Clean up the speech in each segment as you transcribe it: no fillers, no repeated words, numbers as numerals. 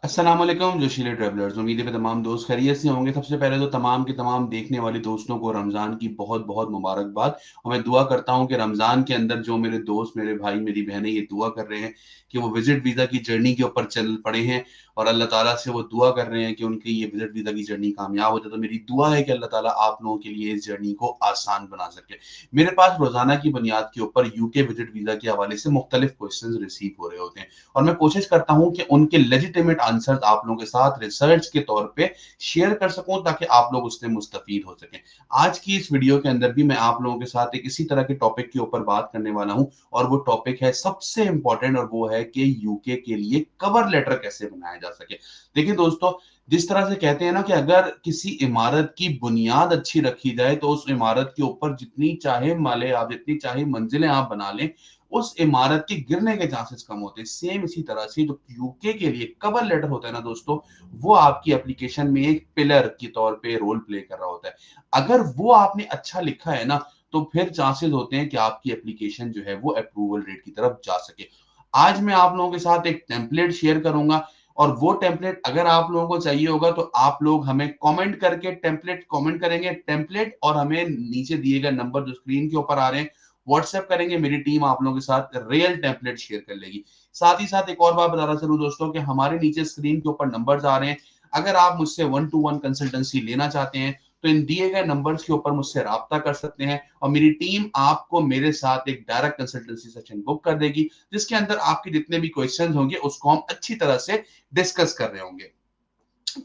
अस्सलाम वालेकुम जोशीले ट्रैवलर्स। उम्मीद है तमाम दोस्त खैरियत से होंगे। सबसे पहले तो तमाम के तमाम देखने वाले दोस्तों को रमज़ान की बहुत बहुत मुबारकबाद। और मैं दुआ करता हूँ कि रमज़ान के अंदर जो मेरे दोस्त, मेरे भाई, मेरी बहनें ये दुआ कर रहे हैं कि वो विजिट वीज़ा की जर्नी के ऊपर चल पड़े हैं और अल्लाह ताला से वो दुआ कर रहे हैं कि उनकी ये विजिट वीज़ा की जर्नी कामयाब हो जाए। तो मेरी दुआ है कि अल्लाह ताला आप लोगों के लिए इस जर्नी को आसान बना सके। मेरे पास रोज़ाना की बुनियाद के ऊपर यूके विजिट वीज़ा के हवाले से मुख्तलिफ क्वेश्चंस रिसीव हो रहे होते हैं और मैं कोशिश करता हूं कि उनके लेजिटिमेट आंसर्स आप लोगों के साथ रिसर्च के तौर पे शेयर कर सकूं ताकि आप लोग उससे मुस्तफीद हो सकें। आज की इस वीडियो के अंदर भी मैं आप लोगों के साथ एक इसी तरह के टॉपिक के ऊपर बात करने वाला हूं और वो टॉपिक है सबसे इंपॉर्टेंट और वो है कि यूके के लिए कवर लेटर कैसे बनाया जा सके। देखिए दोस्तों, जिस तरह से कहते हैं ना कि अगर किसी इमारत की बुनियाद अच्छी रखी जाए तो उस इमारत के ऊपर जितनी चाहे माले आप जितनी चाहे मंजिलें आप बना लें, उस इमारत के गिरने के चांसेस कम होते हैं। सेम इसी तरह से जो यूके के लिए कवर लेटर होता है ना दोस्तों, वो आपकी एप्लीकेशन में एक पिलर के तौर पे रोल प्ले कर रहा होता है। अगर वो आपने अच्छा लिखा है ना, तो फिर चांसेस होते हैं कि आपकी एप्लीकेशन जो है वो अप्रूवल रेट की तरफ जा सके। आज मैं आप लोगों के साथ एक टेम्पलेट शेयर करूंगा और वो टेम्पलेट अगर आप लोगों को चाहिए होगा तो आप लोग हमें कमेंट करके टेम्पलेट कमेंट करेंगे टेम्पलेट और हमें नीचे दिए गए नंबर जो स्क्रीन के ऊपर आ रहे हैं व्हाट्सएप करेंगे। मेरी टीम आप लोगों के साथ रियल टेम्पलेट शेयर कर लेगी। साथ ही साथ एक और बात बताना चलूं दोस्तों कि हमारे नीचे स्क्रीन के ऊपर नंबर्स आ रहे हैं। अगर आप मुझसे 1-to-1 कंसल्टेंसी लेना चाहते हैं तो इन दिए गए नंबर्स के ऊपर मुझसे राब्ता कर सकते हैं और मेरी टीम आपको मेरे साथ एक डायरेक्ट कंसल्टेंसी सेशन बुक कर देगी जिसके अंदर आपके जितने भी क्वेश्चंस होंगे उसको हम अच्छी तरह से डिस्कस कर रहे होंगे।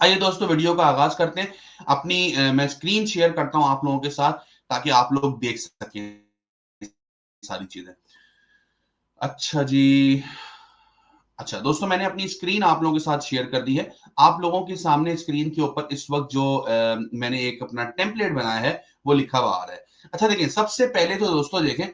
आइए दोस्तों, वीडियो का आगाज करते हैं। मैं स्क्रीन शेयर करता हूं आप लोगों के साथ ताकि आप लोग देख सकें सारी चीजें। अच्छा जी। अच्छा दोस्तों, मैंने अपनी स्क्रीन आप लोगों के साथ शेयर कर दी है। आप लोगों के सामने स्क्रीन के ऊपर इस वक्त जो मैंने एक अपना टेम्पलेट बनाया है वो लिखा हुआ आ रहा है। अच्छा देखिए, सबसे पहले तो दोस्तों देखें,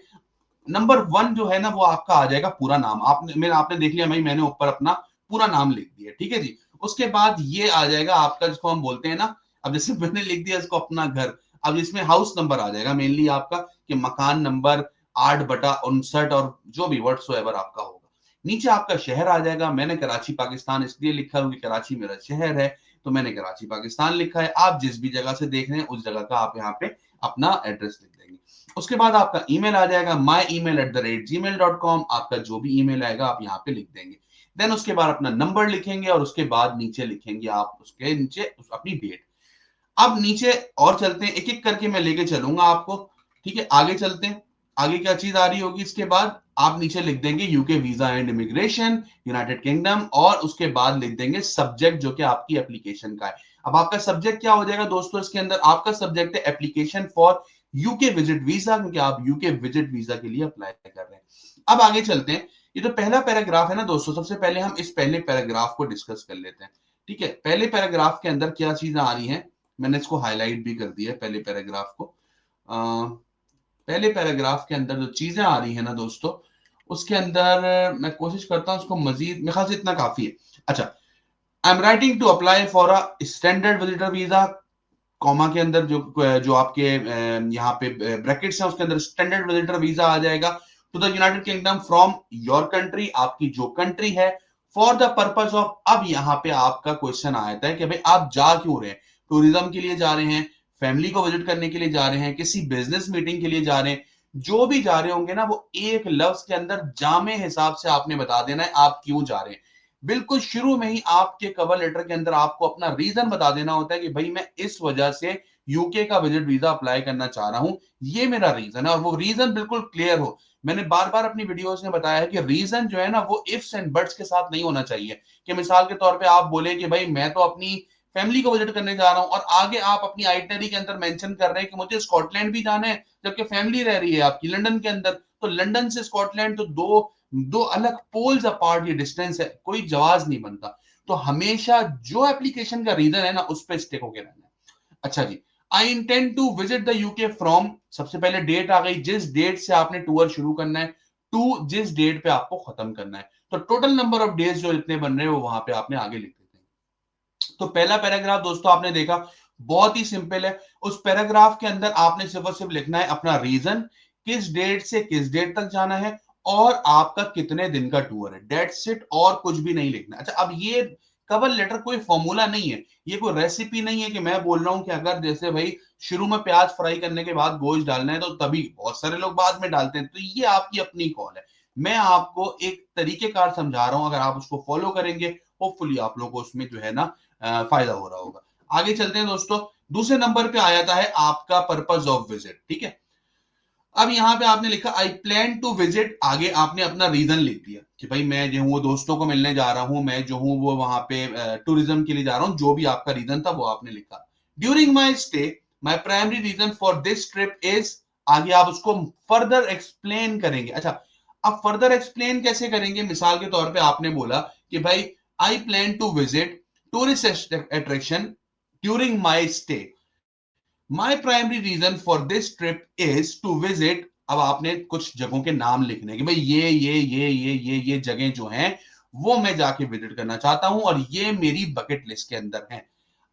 नंबर 1 जो है ना वो आपका आ जाएगा पूरा नाम। आपने देख लिया भाई, मैंने ऊपर अपना पूरा नाम लिख दिया, ठीक है जी। उसके बाद ये आ जाएगा आपका जिसको हम बोलते हैं ना, अब जैसे मैंने लिख दिया इसको अपना घर। अब इसमें हाउस नंबर आ जाएगा मेनली आपका, कि मकान नंबर 8/59 और जो भी व्हाट्सोएवर आपका होगा। नीचे आपका शहर आ जाएगा। मैंने कराची पाकिस्तान इसलिए लिखा है क्योंकि कराची मेरा शहर है, तो मैंने कराची पाकिस्तान लिखा है। आप जिस भी जगह से देख रहे हैं उस जगह का आप यहाँ पे अपना एड्रेस लिख देंगे। उसके बाद आपका ईमेल आ जाएगा myemail@gmail.com। आपका जो भी ईमेल आएगा आप यहाँ पे लिख देंगे। देन उसके बाद अपना नंबर लिखेंगे और उसके बाद नीचे लिखेंगे आप उसके नीचे अपनी डेट। अब नीचे और चलते हैं, एक एक करके मैं लेके चलूंगा आपको। ठीक है, आगे चलते हैं। आगे क्या चीज आ रही होगी इसके बाद, आप नीचे लिख देंगे UK visa and immigration United kingdom और उसके बाद लिख देंगे सब्जेक्ट जो कि आपकी एप्लीकेशन का है। अब आपका सब्जेक्ट क्या हो जाएगा दोस्तों, इसके अंदर आपका सब्जेक्ट है application for UK visit visa, क्योंकि आप यूके विजिट वीजा के लिए अप्लाई कर रहे हैं। अब आगे चलते हैं। ये जो पहला पैराग्राफ है ना दोस्तों, सबसे पहले हम इस पहले पैराग्राफ को डिस्कस कर लेते हैं। ठीक है, पहले पैराग्राफ के अंदर क्या चीजें आ रही हैं, मैंने इसको हाईलाइट भी कर दिया है पहले पैराग्राफ को। पहले पैराग्राफ के अंदर जो चीजें आ रही है ना दोस्तों, उसके अंदर मैं कोशिश करता हूं उसको मजीद, मेरे ख्याल से इतना काफी है। अच्छा, I am writing to apply for a standard visitor visa, comma के अंदर जो जो आपके यहाँ पे ब्रैकेट्स हैं उसके अंदर स्टैंडर्ड विजिटर वीजा आ जाएगा। To the United Kingdom from your country, आपकी जो कंट्री है, फॉर द पर्पज ऑफ। अब यहाँ पे आपका क्वेश्चन आता है कि भाई आप जा क्यों रहे हैं। टूरिज्म के लिए जा रहे हैं, फैमिली को विजिट करने के लिए जा रहे हैं, किसी बिजनेस मीटिंग के लिए जा रहे हैं, जो भी जा रहे होंगे ना वो एक लफ्ज के अंदर जामे हिसाब से आपने बता देना है आप क्यों जा रहे हैं। बिल्कुल शुरू में ही आपके कवर लेटर के अंदर आपको अपना रीजन बता देना होता है कि भाई मैं इस वजह से यूके का विजिट वीजा अप्लाई करना चाह रहा हूं, ये मेरा रीजन है। और वो रीजन बिल्कुल क्लियर हो। मैंने बार बार अपनी वीडियोस में बताया है कि रीजन जो है ना वो इफ्स एंड बट्स के साथ नहीं होना चाहिए। कि मिसाल के तौर पे आप बोले कि भाई मैं तो अपनी फैमिली को विजिट करने जा रहा हूं और आगे आप अपनी आइटनरी के अंदर मेंशन कर रहे हैं कि मुझे स्कॉटलैंड भी जाना है, जबकि फैमिली रह रही है आपकी लंदन के अंदर। तो लंदन से स्कॉटलैंड तो दो दो अलग पोल्स अपार्ट ये डिस्टेंस है, कोई जवाब नहीं बनता। तो हमेशा जो एप्लीकेशन का रीजन है ना उस पर स्टिक होकर रहना है। अच्छा जी, I intend to visit the UK from, सबसे पहले डेट आ गई, जिस डेट से आपने टूर शुरू करना है टू जिस डेट पे आपको खत्म करना है। तो टोटल नंबर ऑफ डेज जो जितने बन रहे हैं वो वहां पे आपने आगे लिख देते हैं। तो पहला पैराग्राफ दोस्तों आपने देखा, बहुत ही सिंपल है। उस पैराग्राफ के अंदर आपने सिर्फ और सिर्फ लिखना है अपना रीजन, किस डेट से किस डेट तक जाना है और आपका कितने दिन का टूर है, डेट्स इट, और कुछ भी नहीं लिखना। अच्छा, अब ये कवर लेटर कोई फॉर्मूला नहीं है, ये कोई रेसिपी नहीं है कि मैं बोल रहा हूं कि अगर जैसे भाई शुरू में प्याज फ्राई करने के बाद गोश्त डालना है तो तभी, बहुत सारे लोग बाद में डालते हैं, तो ये आपकी अपनी कॉल है। मैं आपको एक तरीकेकार समझा रहा हूं, अगर आप उसको फॉलो करेंगे होपफुली आप लोगों को उसमें जो है ना फायदा हो रहा होगा। आगे चलते हैं दोस्तों। दूसरे नंबर पे आ जाता है आपका पर्पज ऑफ विजिट। ठीक है, अब यहां पे आपने लिखा आई प्लान टू विजिट, आगे आपने अपना रीजन लिख दिया कि भाई मैं जो हूँ वो दोस्तों को मिलने जा रहा हूं, मैं जो हूँ वो वहां पे टूरिज्म के लिए जा रहा हूं, जो भी आपका रीजन था वो आपने लिखा। During my stay my primary reason for this trip is, आगे आप उसको फर्दर एक्सप्लेन करेंगे। अच्छा, अब फर्दर एक्सप्लेन कैसे करेंगे? मिसाल के तौर पे आपने बोला कि भाई I plan to visit tourist attraction during my stay, my primary reason for this trip is to visit, अब आपने कुछ जगहों के नाम लिखने कि भाई ये जगह जो हैं वो मैं जाके विजिट करना चाहता हूं और ये मेरी बकेट लिस्ट के अंदर है।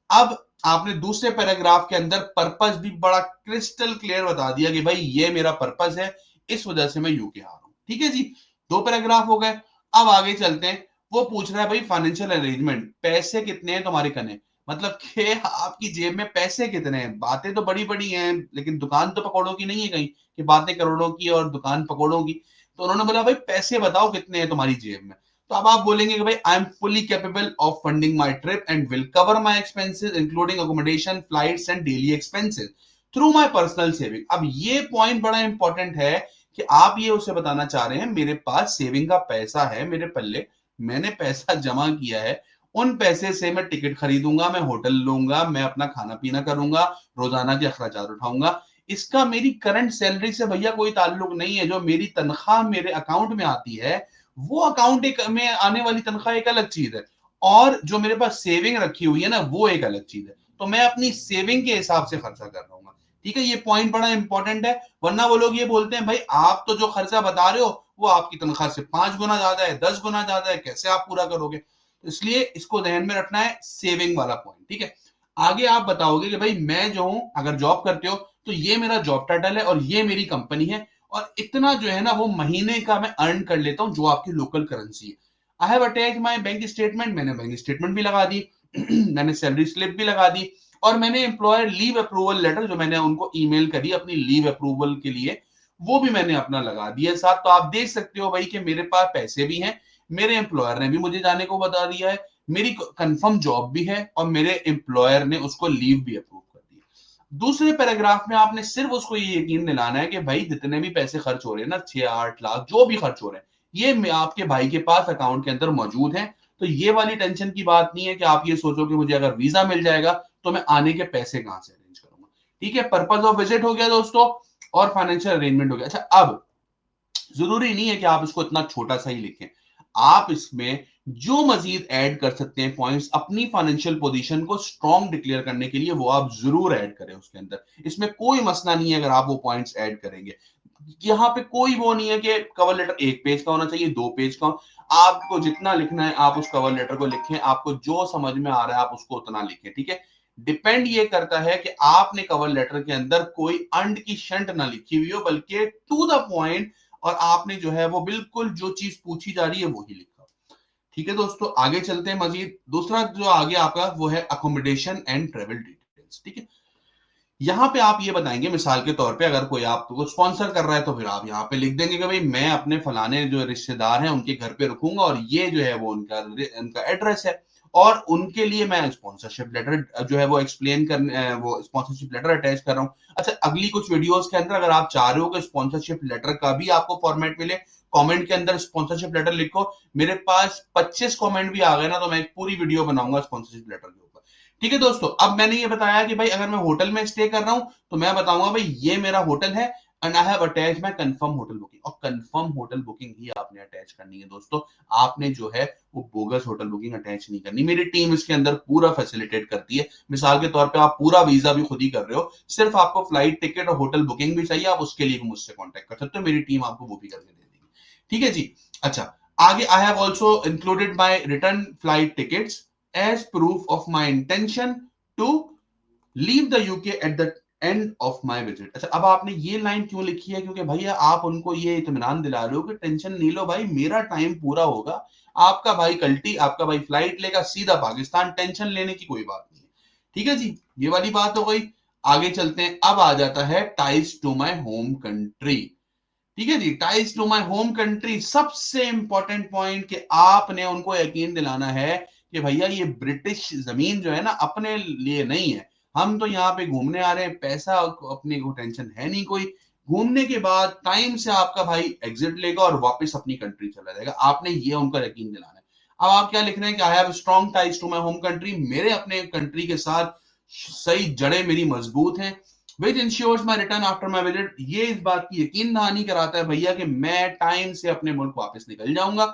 अब आपने दूसरे पैराग्राफ के अंदर पर्पस भी बड़ा क्रिस्टल क्लियर बता दिया कि भाई ये मेरा पर्पस है, इस वजह से मैं यूके आ रहा हूं। ठीक है जी, दो पैराग्राफ हो गए। अब आगे चलते हैं। वो पूछ रहा है भाई फाइनेंशियल अरेंजमेंट, पैसे कितने हैं तुम्हारे कने, मतलब कि आपकी जेब में पैसे कितने हैं। बातें तो बड़ी बड़ी हैं लेकिन दुकान तो पकौड़ों की नहीं है कहीं कि बातें करोड़ों की और दुकान पकौड़ों की। तो उन्होंने बोला भाई पैसे बताओ कितने हैं तुम्हारी जेब में। तो अब आप बोलेंगे कि भाई I am fully capable of funding my trip and will cover my expenses including accommodation, flights and daily expenses through my personal saving. अब ये पॉइंट बड़ा इंपॉर्टेंट है कि आप ये उसे बताना चाह रहे हैं मेरे पास सेविंग का पैसा है मेरे पल्ले, मैंने पैसा जमा किया है, उन पैसे से मैं टिकट खरीदूंगा, मैं होटल लूंगा, मैं अपना खाना पीना करूंगा, रोजाना के अखराजात उठाऊंगा। इसका मेरी करंट सैलरी से भैया कोई ताल्लुक नहीं है। जो मेरी तनख्वाह मेरे अकाउंट में आती है वो अकाउंट एक में आने वाली तनख्वाह एक अलग चीज है, और जो मेरे पास सेविंग रखी हुई है ना वो एक अलग चीज है। तो मैं अपनी सेविंग के हिसाब से खर्चा कर रहा हूँ। ठीक है, ये पॉइंट बड़ा इंपॉर्टेंट है, वरना वो लोग ये बोलते हैं भाई आप तो जो खर्चा बता रहे हो वो आपकी तनख्वाह से 5 गुना ज्यादा है, 10 गुना ज्यादा है, कैसे आप पूरा करोगे? तो इसलिए इसको ध्यान में रखना है, सेविंग वाला पॉइंट। ठीक है, आगे आप बताओगे कि भाई मैं जो हूं, अगर जॉब करते हो तो ये मेरा जॉब टाइटल है और ये मेरी कंपनी है और इतना जो है ना वो महीने का मैं अर्न कर लेता हूं जो आपकी लोकल करेंसी है। I have attach my bank statement, मैंने बैंक स्टेटमेंट भी लगा दी मैंने सैलरी स्लिप भी लगा दी और मैंने एम्प्लॉयर लीव अप्रूवल लेटर जो मैंने उनको ईमेल करी अपनी लीव अप्रूवल के लिए वो भी मैंने अपना लगा दिया साथ। तो आप देख सकते हो भाई कि मेरे पास पैसे भी हैं, मेरे एम्प्लॉयर ने भी मुझे जाने को बता दिया है, मेरी कंफर्म जॉब भी है और मेरे एम्प्लॉयर ने उसको लीव भी अप्रूव कर दी। दूसरे पैराग्राफ में आपने सिर्फ उसको ये यकीन दिलाना है कि भाई जितने भी पैसे खर्च हो रहे हैं ना, 6-8 लाख जो भी खर्च हो रहे हैं, ये आपके भाई के पास अकाउंट के अंदर मौजूद है। तो ये वाली टेंशन की बात नहीं है कि आप ये सोचो कि मुझे अगर वीजा मिल जाएगा तो मैं आने के पैसे कहां से अरेंज करूंगा। ठीक है, पर्पज ऑफ विजिट हो गया दोस्तों और फाइनेंशियल अरेंजमेंट हो गया। अच्छा, अब जरूरी नहीं है कि आप इसको इतना छोटा सा ही लिखें, आप इसमें जो मजीद ऐड कर सकते हैं पॉइंट्स अपनी फाइनेंशियल पोजीशन को स्ट्रॉन्ग डिक्लेयर करने के लिए वो आप जरूर ऐड करें उसके अंदर। इसमें कोई मसला नहीं है अगर आप वो पॉइंट्स ऐड करेंगे। यहाँ पे कोई वो नहीं है कि कवर लेटर 1 पेज का होना चाहिए, 2 पेज का। आपको जितना लिखना है आप उस कवर लेटर को लिखें, आपको जो समझ में आ रहा है आप उसको उतना लिखें। ठीक है, डिपेंड ये करता है कि आपने कवर लेटर के अंदर कोई अंड की शंट ना लिखी हुई हो बल्कि टू द पॉइंट, और आपने जो है वो बिल्कुल जो चीज पूछी जा रही है वही लिखा। ठीक है दोस्तों, आगे चलते हैं मजीद। दूसरा जो आगे आपका वो है अकोमोडेशन एंड ट्रेवल डिटेल्स। ठीक है, यहां पे आप ये बताएंगे मिसाल के तौर पे अगर कोई आपको स्पॉन्सर कर रहा है तो फिर आप यहाँ पे लिख देंगे कि भाई मैं अपने फलाने जो रिश्तेदार हैं उनके घर पे रुकूंगा और ये जो है वो उनका उनका एड्रेस है और उनके लिए मैं स्पॉन्सरशिप लेटर जो है वो एक्सप्लेन कर वो स्पॉन्सरशिप लेटर अटैच कर रहा हूँ। अच्छा, अगली कुछ वीडियोस के अंदर अगर आप चाह रहे हो कि स्पॉन्सरशिप लेटर का भी आपको फॉर्मेट मिले, कमेंट के अंदर स्पॉन्सरशिप लेटर लिखो। मेरे पास 25 कमेंट भी आ गए ना तो मैं एक पूरी वीडियो बनाऊंगा स्पॉन्सरशिप लेटर के ऊपर। ठीक है दोस्तों, अब मैंने ये बताया कि भाई अगर मैं होटल में स्टे कर रहा हूं तो मैं बताऊंगा भाई ये मेरा होटल है and I have attach my confirm hotel booking, और कंफर्म होटल बुकिंग ही आपने अटैच करनी है दोस्तों। आपने जो है वो बोगस होटल बुकिंग अटैच नहीं करनी। मेरी टीम इसके अंदर पूरा फैसिलिटेट करती है। मिसाल के तौर पे आप पूरा वीजा भी खुद ही कर रहे हो, सिर्फ आपको फ्लाइट टिकट और होटल बुकिंग भी चाहिए, आप उसके लिए भी मुझसे कॉन्टेक्ट कर सकते हो, मेरी टीम आपको वो भी करके दे देगी। ठीक है जी। अच्छा, आगे I have also included my return flight tickets as proof of my intention to leave the UK at the end of my visit. अच्छा, अब आपने ये लाइन क्यों लिखी है? क्योंकि भैया आप उनको ये इत्मीनान दिला रहे हो कि टेंशन नहीं लो भाई, मेरा टाइम पूरा होगा, आपका भाई कल्टी, आपका भाई फ्लाइट लेगा सीधा पाकिस्तान, टेंशन लेने की कोई बात नहीं है। ठीक है जी, ये वाली बात हो गई। आगे चलते हैं, अब आ जाता है ties to my home country. ठीक है जी, ties to my home country, सबसे इंपॉर्टेंट पॉइंट कि आपने उनको यकीन दिलाना है कि भैया ये ब्रिटिश जमीन जो है ना अपने लिए नहीं है, हम तो यहाँ पे घूमने आ रहे हैं, पैसा अपने को टेंशन है नहीं कोई, घूमने के बाद टाइम से आपका भाई एग्जिट लेगा और वापस अपनी कंट्री चला जाएगा, आपने ये उनका यकीन दिलाना है। अब आप क्या लिख रहे हैं कि I have strong ties to my home country, मेरे अपने कंट्री के साथ सही जड़ें मेरी मजबूत हैं, which ensures my return after my visit, ये इस बात की यकीन दहानी कराता है भैया कि मैं टाइम से अपने मुल्क वापस निकल जाऊंगा।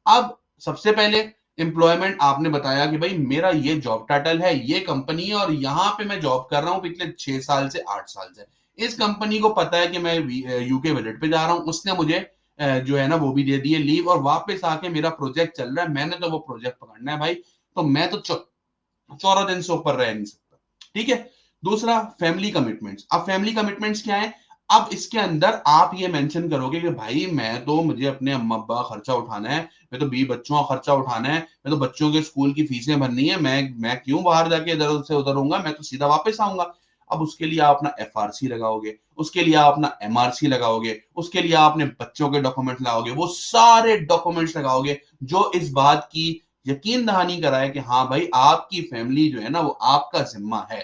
अब सबसे पहले एम्प्लॉयमेंट आपने बताया कि भाई मेरा ये जॉब टाइटल है, ये कंपनी है और यहां पे मैं जॉब कर रहा हूं पिछले 6 साल से 8 साल से, इस कंपनी को पता है कि मैं यूके विजिट पे जा रहा हूं, उसने मुझे जो है ना वो भी दे दिए लीव, और वापस आके मेरा प्रोजेक्ट चल रहा है, मैंने तो वो प्रोजेक्ट पकड़ना है भाई, तो मैं तो 14 दिन से ऊपर रह नहीं सकता। ठीक है। दूसरा, फैमिली कमिटमेंट्स। अब फैमिली कमिटमेंट्स क्या है? अब इसके अंदर आप ये मेंशन करोगे कि भाई मैं तो, मुझे अपने अम्मा अब्बा का खर्चा उठाना है, मैं तो 20 बच्चों का खर्चा उठाना है, मैं तो बच्चों के स्कूल की फीसें भरनी है, मैं क्यों बाहर जाके इधर से उधर होऊंगा, मैं तो सीधा वापस आऊंगा। अब उसके लिए आप अपना एफआरसी लगाओगे, उसके लिए आप अपना एमआरसी लगाओगे, उसके लिए आपने बच्चों के डॉक्यूमेंट लगाओगे, वो सारे डॉक्यूमेंट्स लगाओगे जो इस बात की यकीन दहानी कराए कि हाँ भाई आपकी फैमिली जो है ना वो आपका जिम्मा है।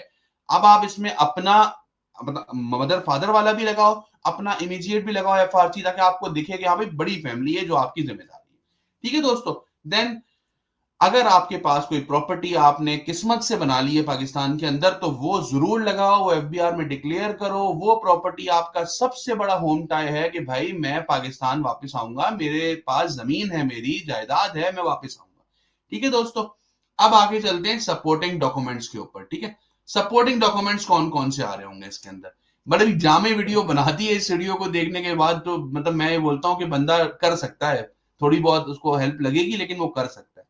अब आप इसमें अपना मदर फादर वाला भी लगाओ, अपना इमीडिएट भी लगाओ एफआरसी, ताकि आपको दिखे कि हाँ भाई बड़ी फैमिली है जो आपकी जिम्मेदारी है। ठीक है दोस्तों। देन अगर आपके पास कोई प्रॉपर्टी आपने किस्मत से बना ली है पाकिस्तान के अंदर, तो वो जरूर लगाओ, वो एफबीआर में डिक्लेयर करो, वो प्रॉपर्टी आपका सबसे बड़ा होम टाई है कि भाई मैं पाकिस्तान वापस आऊंगा, मेरे पास जमीन है, मेरी जायदाद है, मैं वापस आऊंगा। ठीक है दोस्तों। अब आगे चलते हैं सपोर्टिंग डॉक्यूमेंट्स के ऊपर। ठीक है, सपोर्टिंग डॉक्यूमेंट्स कौन कौन से आ रहे होंगे इसके अंदर? बड़ी जामे वीडियो बना दी है, इस वीडियो को देखने के बाद तो मतलब मैं ये बोलता हूं कि बंदा कर सकता है, थोड़ी बहुत उसको हेल्प लगेगी लेकिन वो कर सकता है।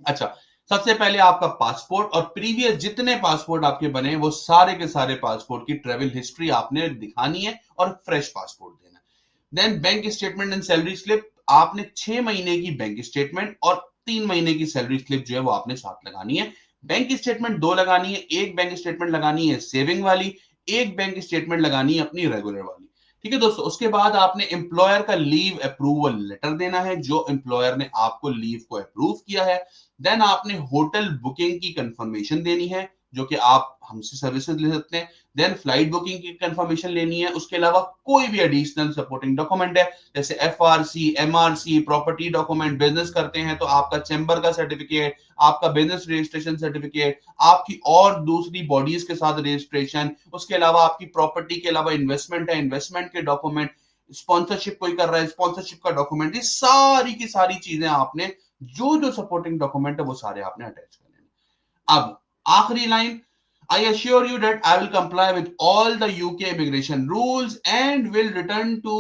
अच्छा, सबसे पहले आपका पासपोर्ट, और प्रीवियस जितने पासपोर्ट आपके बने वो सारे के सारे पासपोर्ट की ट्रेवल हिस्ट्री आपने दिखानी है और फ्रेश पासपोर्ट देना है। Then bank statement and salary slip, आपने 6 महीने की बैंक स्टेटमेंट और 3 महीने की सैलरी स्लिप जो है वो आपने साथ लगानी है। बैंक स्टेटमेंट 2 लगानी है, एक बैंक स्टेटमेंट लगानी है सेविंग वाली, एक बैंक स्टेटमेंट लगानी है अपनी रेगुलर वाली। ठीक है दोस्तों। उसके बाद आपने एम्प्लॉयर का लीव अप्रूवल लेटर देना है, जो एम्प्लॉयर ने आपको लीव को अप्रूव किया है। देन आपने होटल बुकिंग की कंफर्मेशन देनी है, जो कि आप हमसे सर्विसेज ले सकते हैं। देन फ्लाइट बुकिंग की कंफर्मेशन लेनी है। उसके अलावा कोई भी एडिशनल सपोर्टिंग डॉक्यूमेंट है, जैसे FRC, MRC, property document, business करते हैं तो आपका चैम्बर का सर्टिफिकेट, आपका बिजनेस रजिस्ट्रेशन सर्टिफिकेट, आपकी और दूसरी बॉडीज के साथ रजिस्ट्रेशन, उसके अलावा आपकी प्रॉपर्टी के अलावा इन्वेस्टमेंट है, इन्वेस्टमेंट के डॉक्यूमेंट, स्पॉन्सरशिप कोई कर रहा है, स्पॉन्सरशिप का डॉक्यूमेंट, ये सारी की सारी चीजें आपने, जो जो सपोर्टिंग डॉक्यूमेंट है वो सारे आपने अटैच कर लेने। अब आखिरी line, I assure you that I will comply with all the UK immigration rules and will return to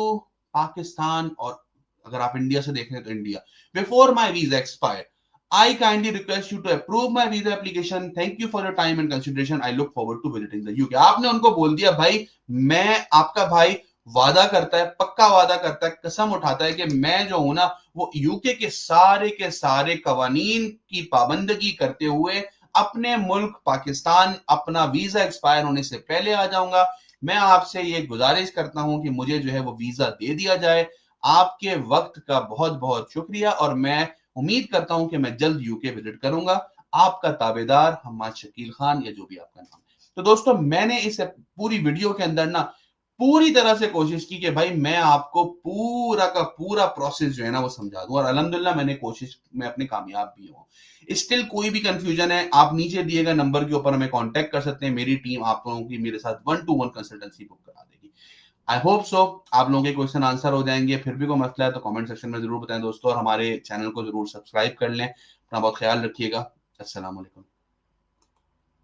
Pakistan, और अगर आप इंडिया से देख रहे हैं तो India, before my visa expire. I kindly request you to approve my visa application. Thank you for your time and consideration. I look forward to visiting the UK. आपने उनको बोल दिया भाई, मैं आपका भाई वादा करता है, पक्का वादा करता है, कसम उठाता है कि मैं जो हूं ना वो यूके के सारे कवानीन की पाबंदगी करते हुए अपने मुल्क पाकिस्तान अपना वीजा एक्सपायर होने से पहले आ जाऊंगा। मैं आपसे ये गुजारिश करता हूं कि मुझे जो है वो वीजा दे दिया जाए। आपके वक्त का बहुत बहुत शुक्रिया, और मैं उम्मीद करता हूं कि मैं जल्द यूके विजिट करूंगा। आपका ताबेदार हम्माद शकील खान, या जो भी आपका नाम है। तो दोस्तों, मैंने इस पूरी वीडियो के अंदर ना पूरी तरह से कोशिश की कि भाई मैं आपको पूरा का पूरा प्रोसेस जो है ना वो समझा दूं, और अल्हम्दुलिल्लाह मैंने कोशिश में अपने कामयाब भी हूं। स्टिल कोई भी कंफ्यूजन है, आप नीचे दिए गए नंबर के ऊपर हमें कांटेक्ट कर सकते हैं, मेरी टीम आप लोगों की मेरे साथ 1-to-1 कंसल्टेंसी बुक करा देगी। आई होप सो आप लोगों के क्वेश्चन आंसर हो जाएंगे। फिर भी कोई मसला है तो कमेंट सेक्शन में जरूर बताएं दोस्तों, और हमारे चैनल को जरूर सब्सक्राइब कर लें। अपना बहुत ख्याल रखिएगा। अस्सलाम वालेकुम।